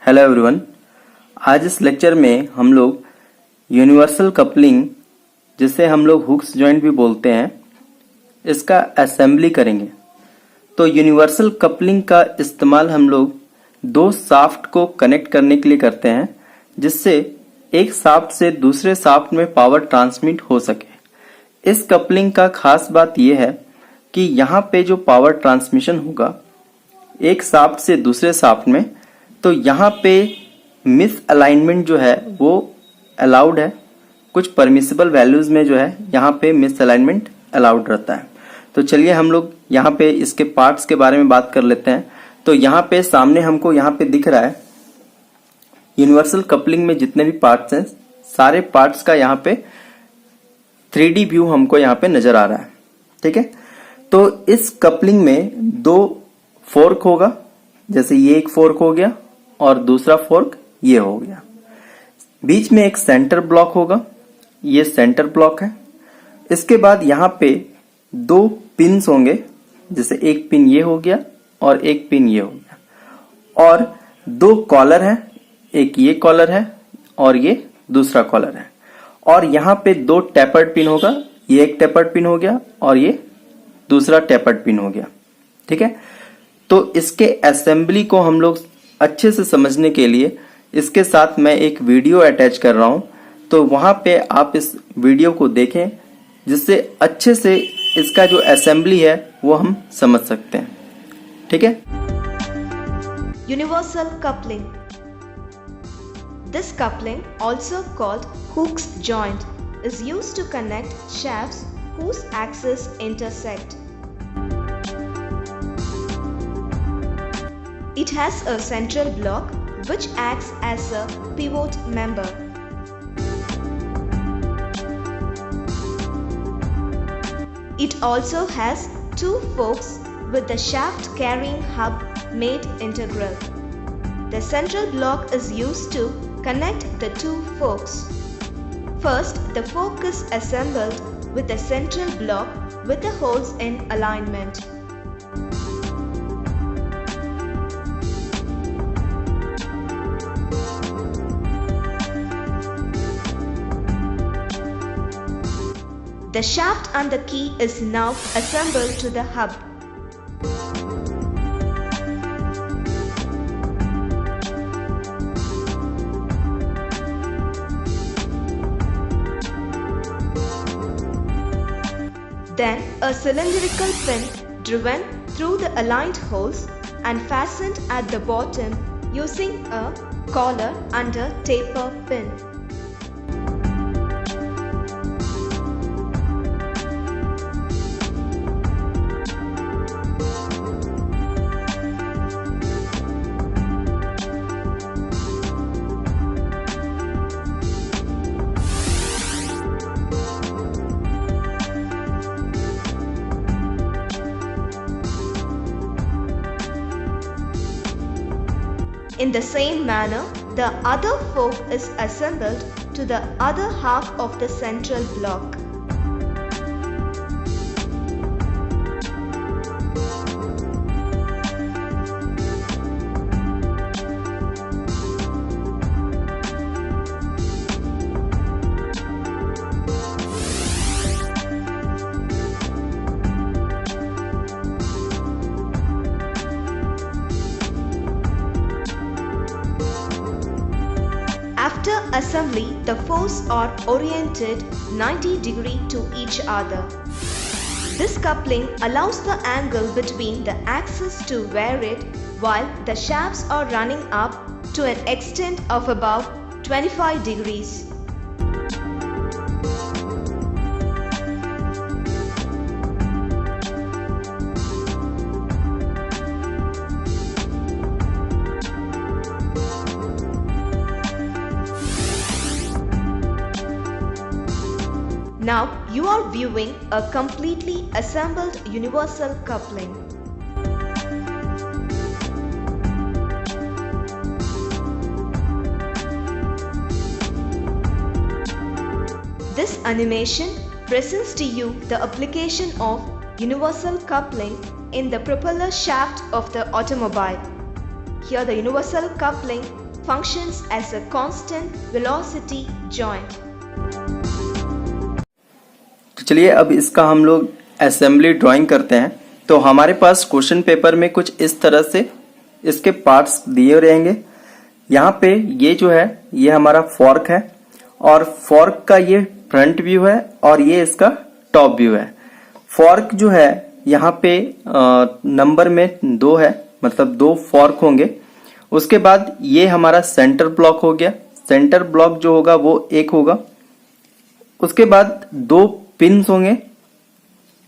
Hello everyone. आज इस lecture में हम लोग यूनिवर्सल कपलिंग, जिसे हम लोग हुक्स जॉइंट भी बोलते हैं, इसका असेंबली करेंगे। तो यूनिवर्सल कपलिंग का इस्तेमाल हम लोग दो शाफ्ट को कनेक्ट करने के लिए करते हैं, जिससे एक शाफ्ट से दूसरे शाफ्ट में पावर ट्रांसमिट हो सके। इस कपलिंग का खास बात यह है कि यहाँ पे जो पावर ट्रांसमिशन होगा एक शाफ्ट से दूसरे शाफ्ट में, तो यहाँ पे मिस अलाइनमेंट जो है वो अलाउड है। कुछ परमिसिबल वैल्यूज में जो है यहाँ पे मिस अलाइनमेंट अलाउड रहता है। तो चलिए हम लोग यहाँ पे इसके पार्ट्स के बारे में बात कर लेते हैं। तो यहाँ पे सामने हमको यहाँ पे दिख रहा है यूनिवर्सल कपलिंग में जितने भी पार्ट्स हैं, सारे पार्ट्स का यहाँ पे 3D व्यू हमको यहाँ पे नजर आ रहा है। ठीक है, तो इस कपलिंग में दो फोर्क होगा, जैसे ये एक फोर्क हो गया और दूसरा फोर्क ये हो गया। बीच में एक सेंटर ब्लॉक होगा, ये सेंटर ब्लॉक है। इसके बाद यहाँ पे दो पिन्स होंगे, जैसे एक पिन ये हो गया और एक पिन ये हो गया, और दो कॉलर है, एक ये कॉलर है और ये दूसरा कॉलर है। और यहाँ पे दो टेपर्ड पिन होगा, ये एक टेपर्ड पिन हो गया और ये दूसरा टेपर्ड पिन हो गया। ठीक है, तो इसके असेंबली को हम लोग अच्छे से समझने के लिए इसके साथ मैं एक वीडियो अटैच कर रहा हूं, तो वहां पे आप इस वीडियो को देखें, जिससे अच्छे से इसका जो असेंबली है वो हम समझ सकते हैं। ठीक है, Universal coupling. This coupling, also called Hooke's joint, is used to connect shafts whose axes intersect. It has a central block which acts as a pivot member. It also has two forks with the shaft carrying hub made integral. The central block is used to connect the two forks. First, the fork is assembled with the central block with the holes in alignment. The shaft and the key is now assembled to the hub. Then a cylindrical pin driven through the aligned holes and fastened at the bottom using a collar under taper pin. In the same manner, the other fork is assembled to the other half of the central block. After assembly, the forks are oriented 90 degrees to each other. This coupling allows the angle between the axes to vary while the shafts are running up to an extent of about 25 degrees. Now you are viewing a completely assembled universal coupling. This animation presents to you the application of universal coupling in the propeller shaft of the automobile. Here the universal coupling functions as a constant velocity joint. तो चलिए अब इसका हम लोग assembly drawing करते हैं। तो हमारे पास क्वेश्चन पेपर में कुछ इस तरह से इसके पार्ट्स दिए रहेंगे। यहाँ पे ये जो है ये हमारा फॉर्क है और फॉर्क का ये फ्रंट व्यू है और ये इसका टॉप व्यू है। फॉर्क जो है यहाँ पे नंबर में 2 है, मतलब 2 फॉर्क होंगे। उसके बाद ये हमारा सेंटर ब्लॉक हो गया। सेंटर ब्लॉक जो होगा वो 1 होगा। उसके बाद 2 पिन्स होंगे।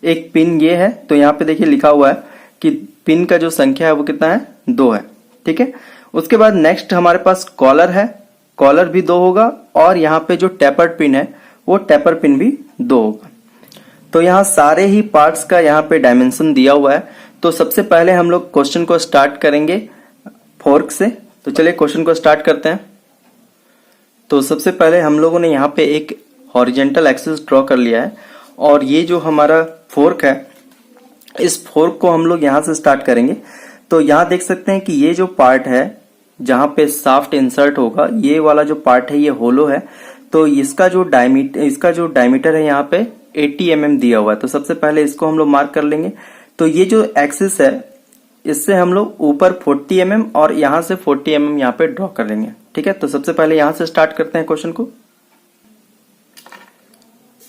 एक पिन ये है, तो यहाँ पे देखिए लिखा हुआ है कि पिन का जो संख्या है वो कितना है, 2 है। ठीक है। उसके बाद नेक्स्ट हमारे पास कॉलर है, कॉलर भी 2 होगा और यहाँ पे जो टेपर पिन है वो टेपर पिन भी 2 होगा। तो यहाँ सारे ही पार्ट्स का यहाँ पे डायमेंशन दिया हुआ है। तो सबसे पहले हम लोग क्वेश्चन को स्टार्ट करेंगे फॉर्क से। तो चलिए क्वेश्चन को स्टार्ट करते हैं। तो सबसे पहले हम लोगों ने यहाँ पे एक हॉरिजेंटल एक्सिस ड्रॉ कर लिया है और ये जो हमारा फोर्क है, इस फोर्क को हम लोग यहाँ से स्टार्ट करेंगे। तो यहाँ देख सकते हैं कि ये जो पार्ट है जहाँ पे शाफ्ट इंसर्ट होगा, ये वाला जो पार्ट है ये होलो है। तो इसका जो डायमीटर है यहाँ पे 80 mm दिया हुआ है। तो सबसे पहले इसको हम लोग मार्क कर लेंगे। तो ये जो एक्सिस है इससे हम लोग ऊपर 40 mm और यहाँ से 40 mm यहाँ पे ड्रॉ कर लेंगे। ठीक है। तो सबसे पहले यहाँ से स्टार्ट करते हैं क्वेश्चन को।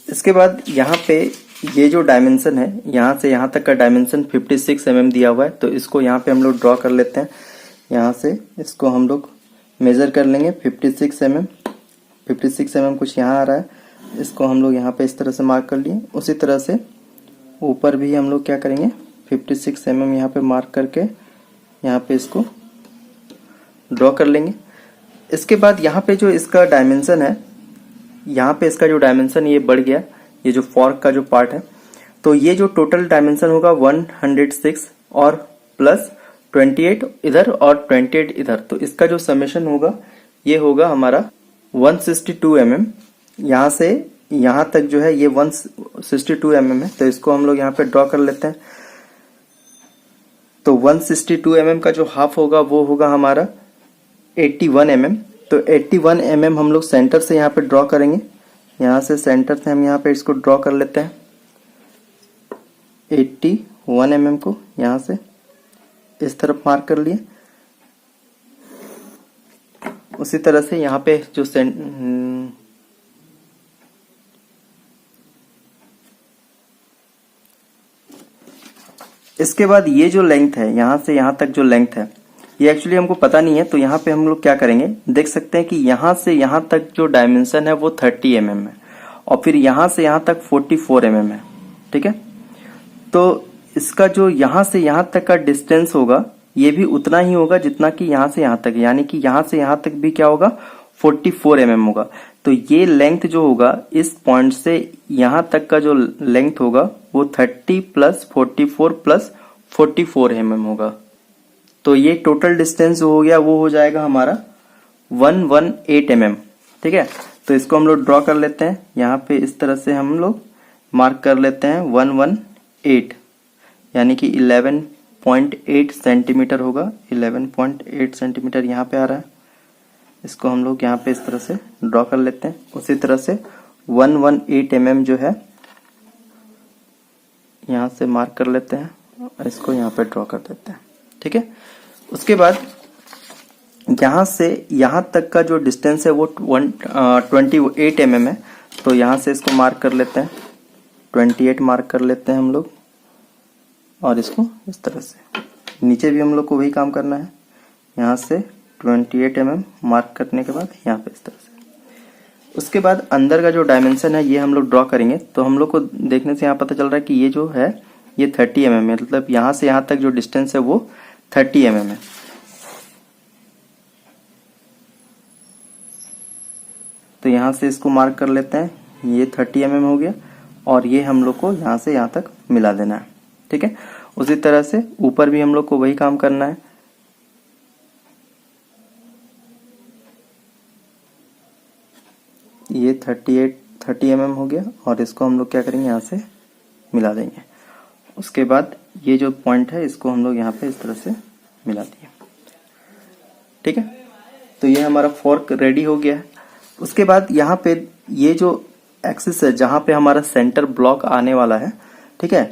इसके बाद यहाँ पे ये जो डायमेंशन है यहाँ से यहाँ तक का डायमेंशन 56 mm दिया हुआ है। तो इसको यहाँ पे हम लोग ड्रॉ कर लेते हैं। यहाँ से इसको हम लोग मेजर कर लेंगे 56 mm। 56 mm कुछ यहाँ आ रहा है, इसको हम लोग यहाँ पे इस तरह से मार्क कर लिए। उसी तरह से ऊपर भी हम लोग क्या करेंगे 56 mm यहाँ पे मार्क करके यहाँ पे इसको ड्रॉ कर लेंगे। इसके बाद यहाँ पे जो इसका डायमेंशन है, यहाँ पे इसका जो डायमेंशन ये बढ़ गया, ये जो फॉर्क का जो पार्ट है। तो ये जो टोटल डायमेंशन होगा 106 और प्लस 28 इधर और 28 इधर। तो इसका जो समेशन होगा ये होगा हमारा 162 mm। यहाँ से यहाँ तक जो है ये 162 mm है। तो इसको हम लोग यहाँ पे ड्रॉ कर लेते हैं। तो 162 mm का जो हाफ होगा वो होगा हमारा 81 mm। तो 81 mm हम लोग सेंटर से यहाँ पे ड्रॉ करेंगे। यहाँ से सेंटर से हम यहाँ पे इसको ड्रॉ कर लेते हैं 81 mm को यहाँ से इस तरफ मार्क कर लिए। उसी तरह से यहाँ पे जो इसके बाद ये जो लेंथ है यहाँ से यहाँ तक जो लेंथ है ये एक्चुअली हमको पता नहीं है। तो यहाँ पे हम लोग क्या करेंगे, देख सकते हैं कि यहाँ से यहाँ तक जो डायमेंशन है वो 30 mm है और फिर यहाँ से यहाँ तक 44 mm है। ठीक है। तो इसका जो यहाँ से यहाँ तक का डिस्टेंस होगा ये भी उतना ही होगा जितना कि यहाँ से यहाँ तक, यानी कि यहाँ से यहाँ तक भी क्या होगा 44 mm होगा। तो ये लेंथ जो होगा इस पॉइंट से यहाँ तक का जो लेंथ होगा वो 30 प्लस 44 प्लस 44 mm होगा। तो ये टोटल डिस्टेंस जो हो गया वो हो जाएगा हमारा 118 mm। ठीक है। तो इसको हम लोग ड्रॉ कर लेते हैं। यहाँ पे इस तरह से हम लोग मार्क कर लेते हैं 118, यानी कि 11.8 सेंटीमीटर होगा। 11.8 सेंटीमीटर यहाँ पे आ रहा है। इसको हम लोग यहाँ पे इस तरह से ड्रॉ कर लेते हैं। उसी तरह से 118 mm जो है यहाँ से मार्क कर लेते हैं और इसको यहाँ पे ड्रॉ कर देते हैं। ठीक है। उसके बाद यहाँ से यहाँ तक का जो डिस्टेंस है वो 28 mm है। तो यहाँ से इसको मार्क कर लेते हैं, 28 मार्क कर लेते हैं हम लोग और इसको इस तरह से नीचे भी हम लोग को वही काम करना है। यहाँ से 28 mm मार्क करने के बाद यहाँ पे इस तरह से। उसके बाद अंदर का जो डायमेंशन है ये हम लोग ड्रॉ करेंगे। तो हम लोग को देखने से यहाँ पता चल रहा है कि ये जो है ये 30 mm है, मतलब यहाँ से यहाँ तक जो डिस्टेंस है वो 30 mm है। तो यहाँ से इसको मार्क कर लेते हैं, ये 30 mm हो गया और ये हम लोग को यहाँ से यहाँ तक मिला देना है। ठीक है। उसी तरह से ऊपर भी हम लोग को वही काम करना है। ये 30 mm हो गया और इसको हम लोग क्या करेंगे, यहाँ से मिला देंगे। उसके बाद ये जो पॉइंट है इसको हम लोग यहाँ पे इस तरह से मिला दिए। ठीक है। तो ये हमारा फॉर्क रेडी हो गया है। उसके बाद यहाँ पे ये जो एक्सिस है जहाँ पे हमारा सेंटर ब्लॉक आने वाला है, ठीक है,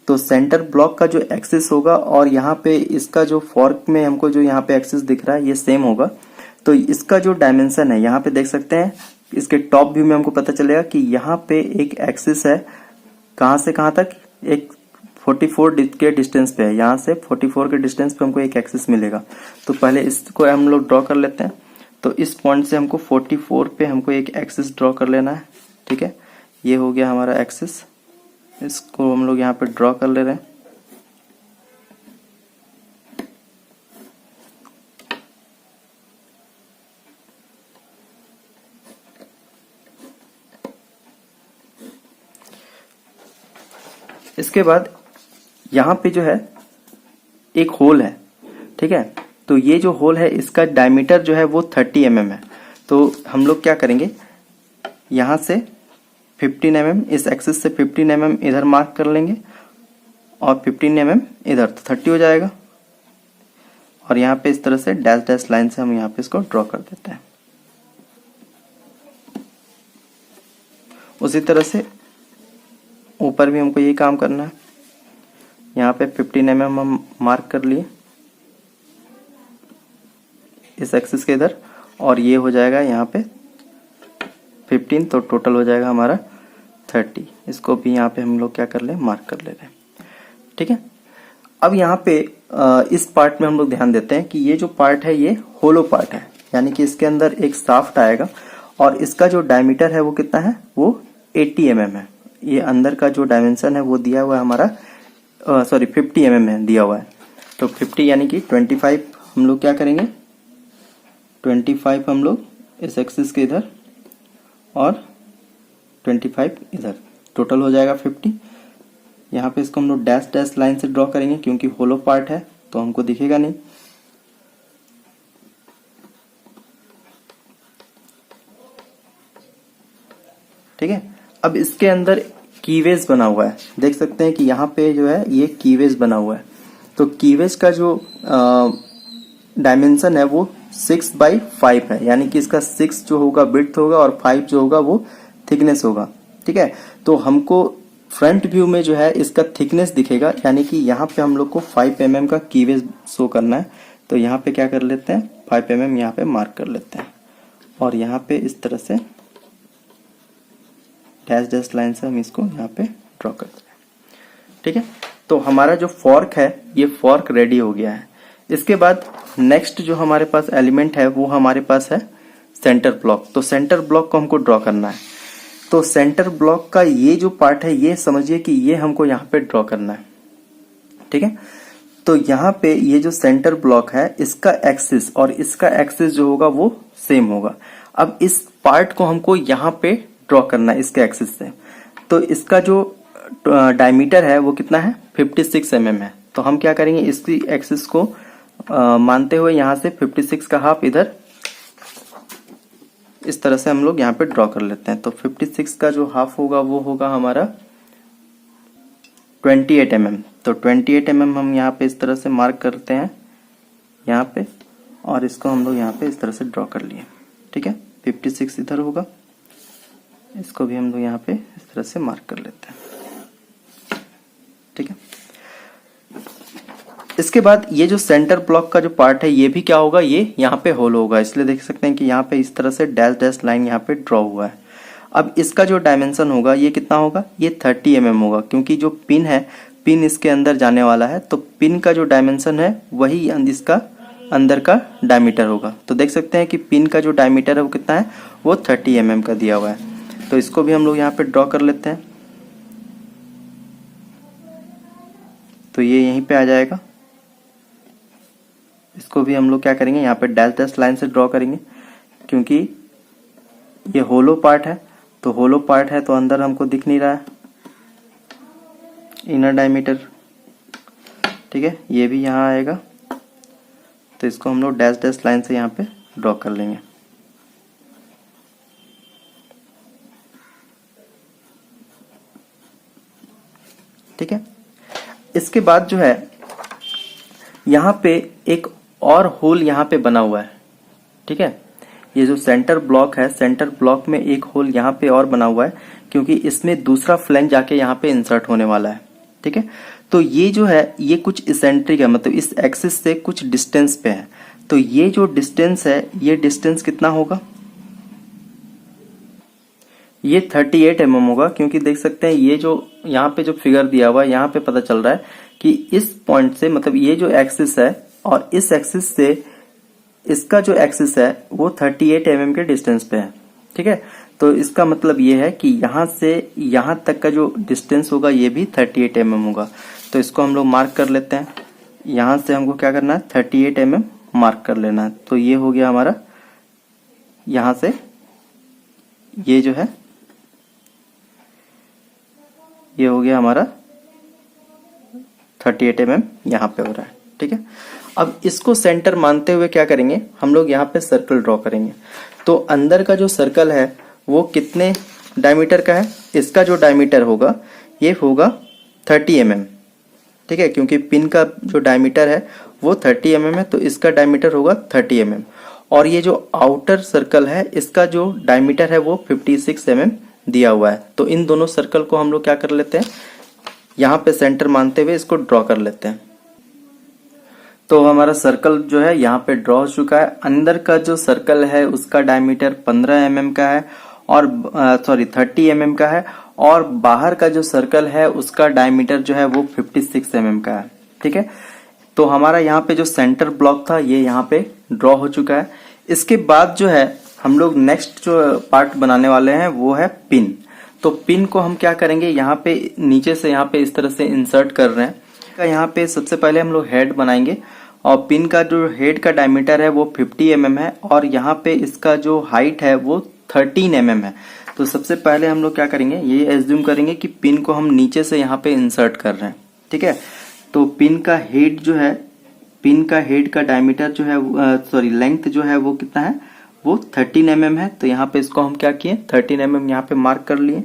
तो सेंटर ब्लॉक का जो एक्सिस होगा और यहाँ पे इसका जो फॉर्क में हमको जो यहाँ पे एक्सिस दिख रहा है ये सेम होगा। तो इसका जो डायमेंशन है यहाँ पे देख सकते हैं, इसके टॉप व्यू में हमको पता चलेगा कि यहाँ पे एक एक्सिस है, कहाँ से कहाँ तक, एक 44 के डिस्टेंस पे है, यहाँ से 44 के डिस्टेंस पे हमको एक एक्सिस मिलेगा। तो पहले इसको हम लोग ड्रॉ कर लेते हैं। तो इस पॉइंट से हमको 44 पे हमको एक एक्सिस ड्रॉ कर लेना है, ठीक है। ये हो गया हमारा एक्सिस, इसको हम लोग यहाँ पे ड्रॉ कर ले रहे हैं। इसके बाद यहाँ पे जो है एक होल है, ठीक है। तो ये जो होल है इसका डायमीटर जो है वो 30 mm है। तो हम लोग क्या करेंगे, यहाँ से 15 mm, इस एक्सिस से 15 mm इधर मार्क कर लेंगे और 15 mm इधर, तो 30 हो जाएगा। और यहाँ पे इस तरह से डैश डैश लाइन से हम यहाँ पे इसको ड्रॉ कर देते हैं। उसी तरह से ऊपर भी हमको यही काम करना है। यहाँ पे 15 mm हम मार्क कर लिए इस एक्सिस के इधर, और ये हो जाएगा यहाँ पे 15, तो टोटल हो जाएगा हमारा 30। इसको भी यहाँ पे हम लोग क्या कर ले, मार्क कर ले रहे हैं, ठीक है। अब यहाँ पे इस पार्ट में हम लोग ध्यान देते हैं कि ये जो पार्ट है ये होलो पार्ट है, यानी कि इसके अंदर एक शाफ्ट आएगा और इसका जो डायमीटर है वो कितना है, वो 80 mm है। ये अंदर का जो डायमेंशन है वो दिया हुआ है हमारा, 50 mm है दिया हुआ है। तो 50 यानी कि 25 हम लोग क्या करेंगे, 25 हम लोग इस एक्सिस के इधर और 25 इधर, टोटल हो जाएगा 50। यहाँ पे इसको हम लोग डैश डैश लाइन से ड्रॉ करेंगे क्योंकि होलो पार्ट है तो हमको दिखेगा नहीं। ठीक है, अब इसके अंदर कीवेज बना हुआ है, देख सकते हैं कि यहाँ पे जो है ये कीवेज बना हुआ है। तो कीवेज का जो डायमेंशन है वो 6/5 है, यानी कि इसका 6 जो होगा विड्थ होगा और 5 जो होगा वो थिकनेस होगा, ठीक है। तो हमको फ्रंट व्यू में जो है इसका थिकनेस दिखेगा, यानी कि यहाँ पे हम लोग को 5 mm का कीवेज शो करना है। तो यहाँ पे क्या कर लेते हैं, 5 mm यहाँ पे मार्क कर लेते हैं और यहाँ पे इस तरह से डैश डैश लाइन से हम इसको यहाँ पे ड्रॉ करते हैं, ठीक है। तो हमारा जो फॉर्क है ये फॉर्क रेडी हो गया है। इसके बाद नेक्स्ट जो हमारे पास एलिमेंट है वो हमारे पास है सेंटर ब्लॉक। तो सेंटर ब्लॉक को हमको ड्रॉ करना है। तो सेंटर ब्लॉक का ये जो पार्ट है ये समझिए कि ये हमको यहाँ पे ड्रॉ करना है, ठीक है। तो यहाँ पे ये जो सेंटर ब्लॉक है इसका एक्सिस और इसका एक्सिस जो होगा वो सेम होगा। अब इस पार्ट को हमको यहाँ पे ड्रॉ करना है इसके एक्सिस से। तो इसका जो डायमीटर है वो कितना है, 56 mm है। तो हम क्या करेंगे, इसकी एक्सिस को मानते हुए यहाँ से 56 का हाफ इधर इस तरह से हम लोग यहाँ पे ड्रॉ कर लेते हैं। तो 56 का जो हाफ होगा वो होगा हमारा 28 mm। तो 28 mm हम यहाँ पे इस तरह से मार्क करते हैं यहाँ पे, और इसको हम लोग यहाँ पे इस तरह से ड्रॉ कर लिए, ठीक है। 56 इधर होगा, इसको भी हम लोग यहाँ पे इस तरह से मार्क कर लेते हैं, ठीक है। इसके बाद ये जो सेंटर ब्लॉक का जो पार्ट है ये भी क्या होगा, ये यहाँ पे होल होगा, इसलिए देख सकते हैं कि यहाँ पे इस तरह से डैश डैश लाइन यहाँ पे ड्रॉ हुआ है। अब इसका जो डायमेंशन होगा ये कितना होगा, ये 30 mm होगा, क्योंकि जो पिन है, पिन इसके अंदर जाने वाला है, तो पिन का जो डायमेंशन है वही इसका अंदर का डायमीटर होगा। तो देख सकते हैं कि पिन का जो डायमीटर है वो कितना है, वो 30 mm का दिया हुआ है। तो इसको भी हम लोग यहाँ पे ड्रॉ कर लेते हैं। तो ये यहीं पे आ जाएगा। इसको भी हम लोग क्या करेंगे, यहाँ पे डैश डैश लाइन से ड्रॉ करेंगे, क्योंकि ये होलो पार्ट है। तो होलो पार्ट है तो अंदर हमको दिख नहीं रहा है इनर डायमीटर, ठीक है। ये भी यहाँ आएगा, तो इसको हम लोग डैश डैश लाइन से यहाँ पे ड्रॉ कर लेंगे, ठीक है। इसके बाद जो है यहाँ पे एक और होल यहाँ पे बना हुआ है, ठीक है। ये जो सेंटर ब्लॉक है, सेंटर ब्लॉक में एक होल यहाँ पे और बना हुआ है क्योंकि इसमें दूसरा फ्लैंज जाके यहाँ पे इंसर्ट होने वाला है, ठीक है। तो ये जो है ये कुछ इसेंट्रिक है, मतलब इस एक्सिस से कुछ डिस्टेंस पे है। तो ये जो डिस्टेंस है, ये डिस्टेंस कितना होगा, ये 38 mm होगा, क्योंकि देख सकते हैं ये जो यहाँ पे जो फिगर दिया हुआ है यहाँ पे पता चल रहा है कि इस पॉइंट से, मतलब ये जो एक्सिस है और इस एक्सिस से इसका जो एक्सिस है वो 38 mm के डिस्टेंस पे है, ठीक है। तो इसका मतलब ये है कि यहाँ से यहाँ तक का जो डिस्टेंस होगा ये भी 38 mm होगा। तो इसको हम लोग मार्क कर लेते हैं। यहाँ से हमको क्या करना है, 38 mm मार्क कर लेना है। तो ये हो गया हमारा, यहाँ से ये जो है ये हो गया हमारा 38 mm यहाँ पे हो रहा है, ठीक है। अब इसको सेंटर मानते हुए क्या करेंगे, हम लोग यहाँ पे सर्कल ड्रॉ करेंगे। तो अंदर का जो सर्कल है वो कितने डायमीटर का है, इसका जो डायमीटर होगा ये होगा 30 mm, ठीक है, क्योंकि पिन का जो डायमीटर है वो 30 mm है, तो इसका डायमीटर होगा 30 mm। और ये जो आउटर सर्कल है इसका जो डायमीटर है वो 56 mm दिया हुआ है। तो इन दोनों सर्कल को हम लोग क्या कर लेते हैं, यहाँ पे सेंटर मानते हुए इसको ड्रॉ कर लेते हैं। तो हमारा सर्कल जो है यहाँ पे ड्रॉ हो चुका है। अंदर का जो सर्कल है उसका डायमीटर 15 mm का है और 30 mm का है, और बाहर का जो सर्कल है उसका डायमीटर जो है वो 56 mm का है, ठीक है। तो हमारा यहाँ पे जो सेंटर ब्लॉक था ये यहाँ पे ड्रॉ हो चुका है। इसके बाद जो है हम लोग नेक्स्ट जो पार्ट बनाने वाले हैं वो है पिन। तो पिन को हम क्या करेंगे, यहाँ पे नीचे से यहाँ पे इस तरह से इंसर्ट कर रहे हैं। यहाँ पे सबसे पहले हम लोग हेड बनाएंगे, और पिन का जो हेड का डायमीटर है वो 50 mm है, और यहाँ पे इसका जो हाइट है वो 13 mm है। तो सबसे पहले हम लोग क्या करेंगे, ये एज्यूम करेंगे कि पिन को हम नीचे से यहाँ पे इंसर्ट कर रहे हैं, ठीक है। तो पिन का हेड जो है, पिन का हेड का डायमीटर जो है लेंथ जो है वो कितना है, वो 13 mm है। तो यहाँ पे इसको हम क्या किए, 13 mm यहाँ पे मार्क कर लिए।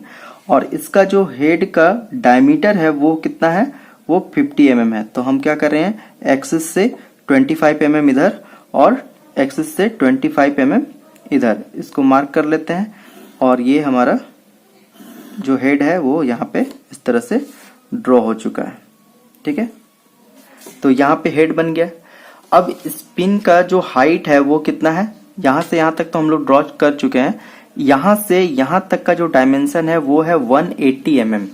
और इसका जो हेड का डायमीटर है वो कितना है, वो 50 mm है। तो हम क्या कर रहे हैं, एक्सिस से 25 mm इधर और एक्सिस से 25 mm इधर, इसको मार्क कर लेते हैं। और ये हमारा जो हेड है वो यहाँ पे इस तरह से ड्रॉ हो चुका है, ठीक है। तो यहाँ पे हेड बन गया। अब इस पिन का जो हाइट है वो कितना है, यहाँ से यहाँ तक तो हम लोग ड्रॉ कर चुके हैं। यहाँ से यहाँ तक का जो डायमेंशन है वो है 180 mm,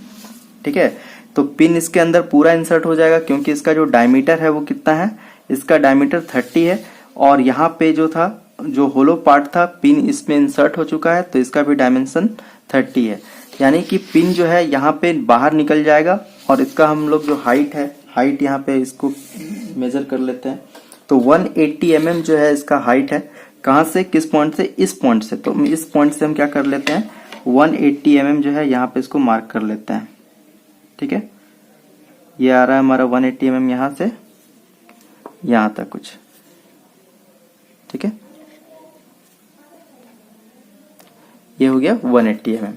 ठीक है। तो पिन इसके अंदर पूरा इंसर्ट हो जाएगा, क्योंकि इसका जो डायमीटर है वो कितना है, इसका डायमीटर 30 है। और यहाँ पे जो था, जो होलो पार्ट था, पिन इसमें इंसर्ट हो चुका है, तो इसका भी डायमेंशन 30 है। यानी कि पिन जो है यहाँ पे बाहर निकल जाएगा। और इसका हम लोग जो हाइट है, हाइट यहाँ पे इसको मेजर कर लेते हैं। तो 180 mm जो है इसका हाइट है। कहाँ से, किस पॉइंट से, इस पॉइंट से। तो इस पॉइंट से हम क्या कर लेते हैं, 180 mm जो है यहाँ पे इसको मार्क कर लेते हैं, ठीक है। ये आ रहा है हमारा 180 mm यहाँ से यहाँ तक कुछ, ठीक है। ये हो गया 180 mm।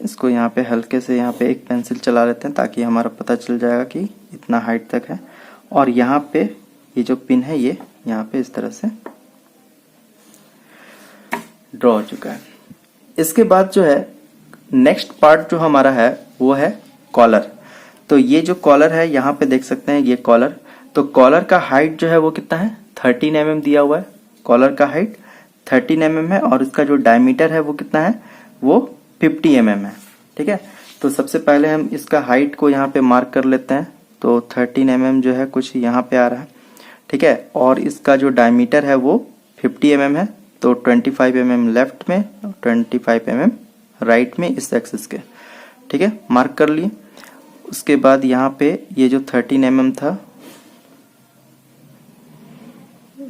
इसको यहाँ पे हल्के से यहाँ पे एक पेंसिल चला लेते हैं ताकि हमारा पता चल जाएगा कि इतना हाइट तक है। और यहाँ पे ये जो पिन है ये यहाँ पे इस तरह से ड्रॉ हो चुका है। इसके बाद जो है नेक्स्ट पार्ट जो हमारा है वो है कॉलर। तो ये जो कॉलर है यहाँ पे देख सकते हैं, ये कॉलर। तो कॉलर का हाइट जो है वो कितना है, 13 mm दिया हुआ है। कॉलर का हाइट 13 mm है, और इसका जो डायमीटर है वो कितना है, वो 50 mm है, ठीक है। तो सबसे पहले हम इसका हाइट को यहाँ पे मार्क कर लेते हैं। तो 13 mm जो है कुछ यहाँ पे आ रहा है, ठीक है। और इसका जो डायमीटर है वो 50 mm है। तो 25 mm लेफ्ट में, 25 mm राइट में इस एक्सिस के, ठीक है, मार्क कर लिए। उसके बाद यहाँ पे ये जो 13 mm था,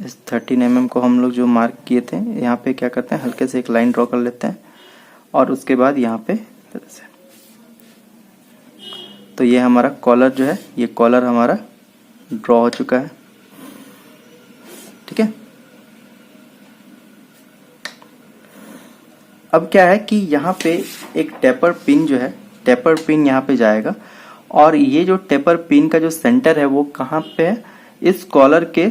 इस 13 mm को हम लोग जो मार्क किए थे, यहाँ पे क्या करते हैं, हल्के से एक लाइन ड्रॉ कर लेते हैं। और उसके बाद यहाँ पे तरह से, तो ये हमारा कॉलर जो है, ये कॉलर हमारा ड्रॉ हो चुका है, ठीक है। अब क्या है कि यहाँ पे एक टेपर पिन जो है, टेपर पिन यहाँ पे जाएगा। और ये जो टेपर पिन का जो सेंटर है वो कहाँ पे है, इस कॉलर के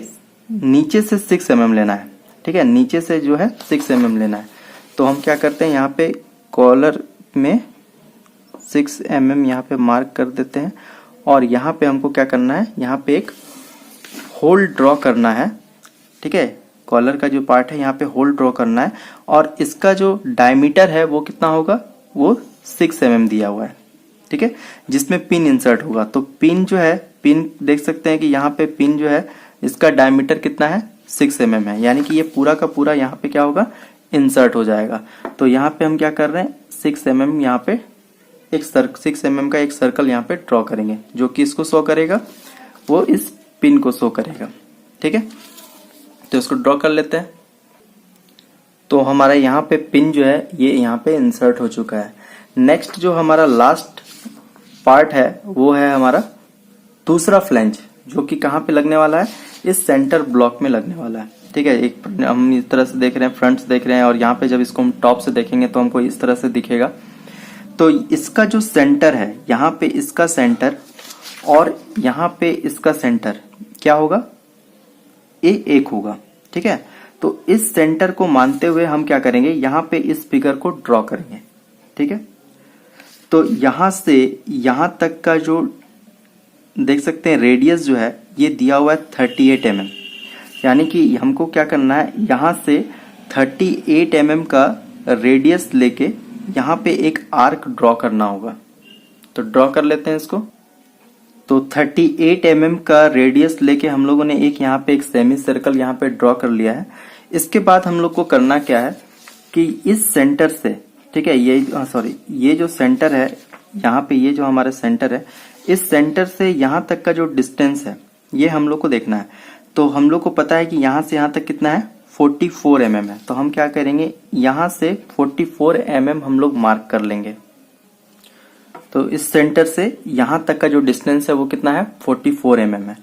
नीचे से 6 mm लेना है, ठीक है, नीचे से जो है 6 mm लेना है। तो हम क्या करते हैं, यहाँ पे कॉलर में 6 mm यहाँ पे मार्क कर देते हैं और यहाँ पे हमको क्या करना है, यहाँ पे एक होल ड्रॉ करना है, ठीक है। कॉलर का जो पार्ट है यहाँ पे होल ड्रॉ करना है और इसका जो डायमीटर है वो कितना होगा, वो 6 mm दिया हुआ है, ठीक है, जिसमें पिन इंसर्ट होगा। तो पिन जो है, पिन देख सकते हैं कि यहाँ पे पिन जो है इसका डायमीटर कितना है, 6 mm है, यानी कि ये पूरा का पूरा यहाँ पे क्या होगा, इंसर्ट हो जाएगा। तो यहाँ पे हम क्या कर रहे हैं, 6 mm यहाँ पे एक 6 mm का एक सर्कल यहाँ पे ड्रॉ करेंगे, जो कि इसको शो करेगा, वो इस पिन को शो करेगा, ठीक है। तो इसको ड्रॉ कर लेते हैं। तो हमारा यहाँ पे पिन जो है ये यहाँ पे इंसर्ट हो चुका है। नेक्स्ट जो हमारा लास्ट पार्ट है वो है हमारा दूसरा फ्लैंज, जो कि कहाँ पे लगने वाला है, इस सेंटर ब्लॉक में लगने वाला है, ठीक है। एक हम इस तरह से देख रहे हैं, फ्रंट से देख रहे हैं, और यहाँ पे जब इसको हम टॉप से देखेंगे तो हमको इस तरह से दिखेगा। तो इसका जो सेंटर है, यहाँ पे इसका सेंटर और यहाँ पे इसका सेंटर क्या होगा, ये एक होगा, ठीक है। तो इस सेंटर को मानते हुए हम क्या करेंगे, यहाँ पे इस फिगर को ड्रॉ करेंगे, ठीक है। तो यहां से यहां तक का जो देख सकते हैं रेडियस जो है ये दिया हुआ है 38 mm, यानी कि हमको क्या करना है, यहां से 38 mm का रेडियस लेके यहाँ पे एक आर्क ड्रॉ करना होगा। तो ड्रॉ कर लेते हैं इसको। तो 38 mm का रेडियस लेके हम लोगों ने एक यहाँ पे एक सेमी सर्कल यहाँ पे ड्रॉ कर लिया है। इसके बाद हम लोग को करना क्या है कि इस सेंटर से, ठीक है, ये जो सेंटर है यहाँ पे, ये जो हमारा सेंटर है, इस सेंटर से यहाँ तक का जो डिस्टेंस है ये हम लोग को देखना है। तो हम लोग को पता है कि यहाँ से यहाँ तक कितना है, 44 mm है। तो हम क्या करेंगे, यहाँ से 44 mm हम लोग मार्क कर लेंगे। तो इस सेंटर से यहाँ तक का जो डिस्टेंस है वो कितना है, 44 mm है।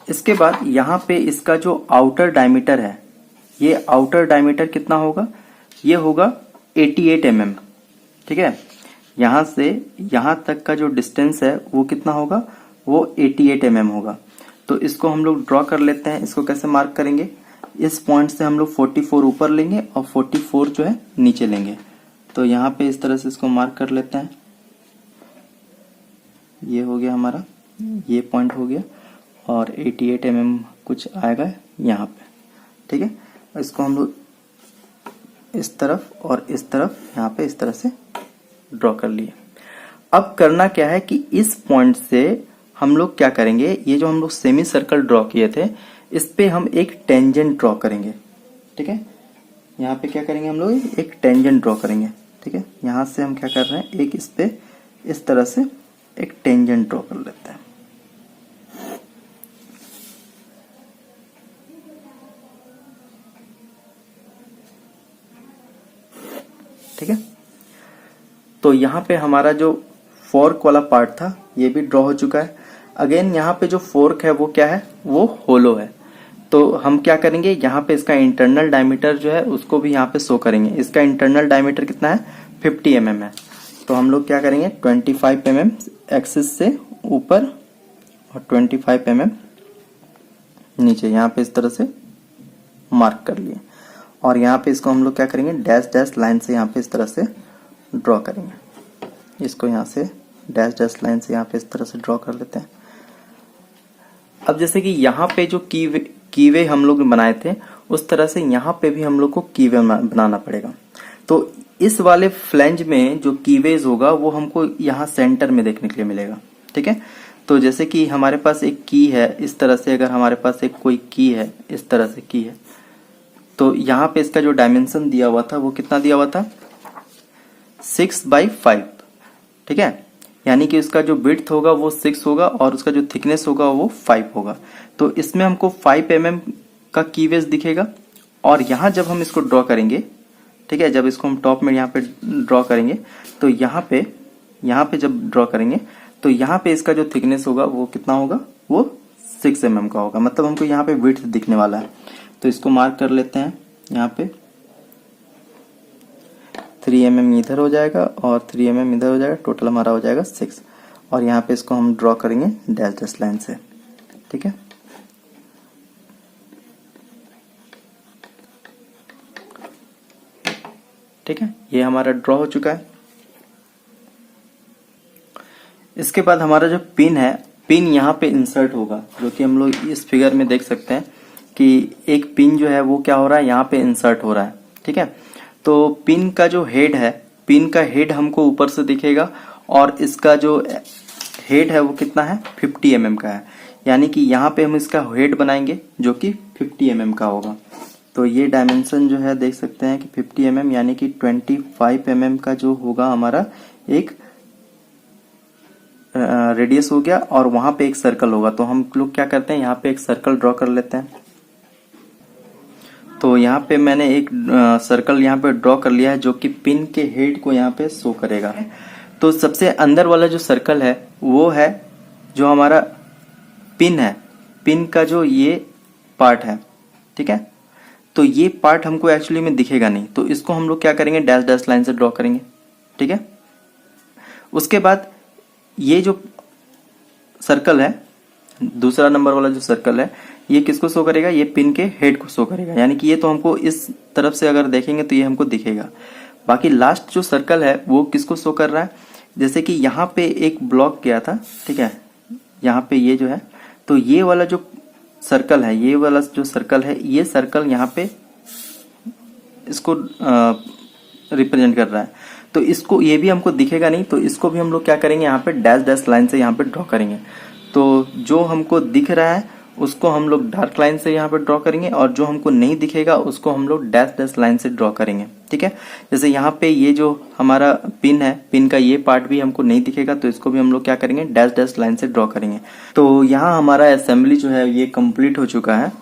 इसके बाद यहाँ पे इसका जो आउटर डायमीटर है, ये आउटर डायमीटर कितना होगा, ये होगा 88 mm, ठीक है। यहाँ से यहाँ तक का जो डिस्टेंस है वो कितना होगा, वो 88 mm होगा। तो इसको हम लोग ड्रॉ कर लेते हैं। इसको कैसे मार्क करेंगे, इस पॉइंट से हम लोग 44 ऊपर लेंगे और 44 जो है नीचे लेंगे। तो यहाँ पे इस तरह से इसको मार्क कर लेते हैं। ये हो गया हमारा, ये पॉइंट हो गया, और 88 mm कुछ आएगा यहाँ पे, ठीक है। इसको हम लोग इस तरफ और इस तरफ यहाँ पे इस तरह से ड्रॉ कर लिए। अब करना क्या है कि इस पॉइंट से हम लोग क्या करेंगे, ये जो हम लोग सेमी सर्कल ड्रॉ किए थे इस पे हम एक टेंजेंट ड्रॉ करेंगे, ठीक है। यहाँ पे क्या करेंगे, हम लोग एक टेंजेंट ड्रॉ करेंगे, ठीक है। यहाँ से हम क्या कर रहे हैं, एक इस पे इस तरह से एक टेंजेंट ड्रॉ कर लेते हैं। ठीक है। तो यहाँ पे हमारा जो फोर्क वाला पार्ट था ये भी ड्रॉ हो चुका है। अगेन यहाँ पे जो फोर्क है वो क्या है, वो होलो है। तो हम क्या करेंगे, यहाँ पे इसका इंटरनल डायमीटर जो है उसको भी यहाँ पे शो करेंगे। इसका इंटरनल डायमीटर कितना है, 50 mm है। तो हम लोग क्या करेंगे, 25 mm एक्सिस से ऊपर और 25 mm नीचे, यहाँ पे इस तरह से मार्क कर लिए। और यहाँ पे इसको हम लोग क्या करेंगे, डैश डैश लाइन से यहाँ पे इस तरह से ड्रॉ करेंगे। इसको यहाँ से डैश डैश लाइन से यहाँ पे इस तरह से ड्रॉ कर लेते हैं। अब जैसे कि यहाँ पे जो कीवे हम लोग बनाए थे उस तरह से यहाँ पे भी हम लोग को कीवे बनाना पड़ेगा। तो इस वाले फ्लैंज में जो कीवेज होगा वो हमको यहाँ सेंटर में देखने के लिए मिलेगा, ठीक है। तो जैसे कि हमारे पास एक की है इस तरह से, अगर हमारे पास एक कोई की है इस तरह से की है, तो यहाँ पे इसका जो डायमेंशन दिया हुआ था वो कितना दिया हुआ था, 6/5, ठीक है। यानी कि उसका जो विड्थ होगा वो 6 होगा और उसका जो थिकनेस होगा वो 5 होगा। तो इसमें हमको 5 mm का कीवेज दिखेगा। और यहाँ जब हम इसको ड्रॉ करेंगे, ठीक है, जब इसको हम टॉप में यहाँ पे ड्रॉ करेंगे तो यहाँ पे जब ड्रॉ करेंगे तो यहाँ पे इसका जो थिकनेस होगा वो कितना होगा, वो 6 mm का होगा। मतलब हमको यहाँ पे विड्थ दिखने वाला है। तो इसको मार्क कर लेते हैं। यहाँ पे 3 mm इधर हो जाएगा और 3 mm इधर हो जाएगा, टोटल हमारा हो जाएगा 6। और यहाँ पे इसको हम ड्रॉ करेंगे डैश डैश लाइन से, ठीक है। ठीक है, ये हमारा ड्रॉ हो चुका है। इसके बाद हमारा जो पिन है, पिन यहाँ पे इंसर्ट होगा, जो कि हम लोग इस फिगर में देख सकते हैं कि एक पिन जो है वो क्या हो रहा है, यहाँ पे इंसर्ट हो रहा है। ठीक है, तो पिन का जो हेड है, पिन का हेड हमको ऊपर से दिखेगा और इसका जो हेड है वो कितना है, 50 mm का है। यानी कि यहाँ पे हम इसका हेड बनाएंगे जो कि 50 mm का होगा। तो ये डायमेंशन जो है देख सकते हैं कि 50 mm यानी कि 25 mm का जो होगा हमारा एक रेडियस हो गया, और वहां पे एक सर्कल होगा। तो हम लोग क्या करते हैं, यहाँ पे एक सर्कल ड्रॉ कर लेते हैं। तो यहाँ पे मैंने एक सर्कल यहाँ पे ड्रॉ कर लिया है जो कि पिन के हेड को यहाँ पे शो करेगा। तो सबसे अंदर वाला जो सर्कल है वो है जो हमारा पिन है, पिन का जो ये पार्ट है। ठीक है, तो ये पार्ट हमको एक्चुअली में दिखेगा नहीं, तो इसको हम लोग क्या करेंगे, डैश डैश लाइन से ड्रॉ करेंगे। ठीक है, उसके बाद ये जो सर्कल है, दूसरा नंबर वाला जो सर्कल है, ये किसको शो करेगा, ये पिन के हेड को शो करेगा। यानी कि ये तो हमको इस तरफ से अगर देखेंगे तो ये हमको दिखेगा। बाकी लास्ट जो सर्कल है वो किसको शो कर रहा है, जैसे कि यहाँ पे एक ब्लॉक गया था। ठीक है, यहाँ पे ये जो है, तो ये वाला जो सर्कल है, ये वाला जो सर्कल है, ये सर्कल यहाँ पे इसको रिप्रेजेंट कर रहा है। तो इसको, ये भी हमको दिखेगा नहीं, तो इसको भी हम लोग क्या करेंगे, यहाँ पे डैश डैश लाइन से यहाँ पे ड्रॉ करेंगे। तो जो हमको दिख रहा है उसको हम लोग डार्क लाइन से यहाँ पे ड्रॉ करेंगे, और जो हमको नहीं दिखेगा उसको हम लोग डैश डैश लाइन से ड्रॉ करेंगे। ठीक है, जैसे यहाँ पे ये जो हमारा पिन है, पिन का ये पार्ट भी हमको नहीं दिखेगा, तो इसको भी हम लोग क्या करेंगे, डैश डैश लाइन से ड्रॉ करेंगे। तो यहाँ हमारा असेंबली जो है ये कंप्लीट हो चुका है।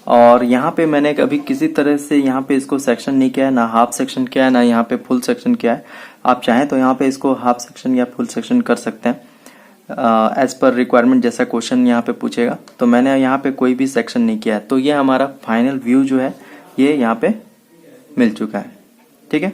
और यहाँ पे मैंने अभी किसी तरह से यहाँ पे इसको सेक्शन नहीं किया है, ना हाफ सेक्शन किया है, ना यहाँ पे फुल सेक्शन किया है। आप चाहें तो यहाँ पे इसको हाफ सेक्शन या फुल सेक्शन कर सकते हैं एज पर रिक्वायरमेंट, जैसा क्वेश्चन यहाँ पे पूछेगा। तो मैंने यहाँ पे कोई भी सेक्शन नहीं किया है। तो ये हमारा फाइनल व्यू जो है ये यहाँ पे मिल चुका है। ठीक है।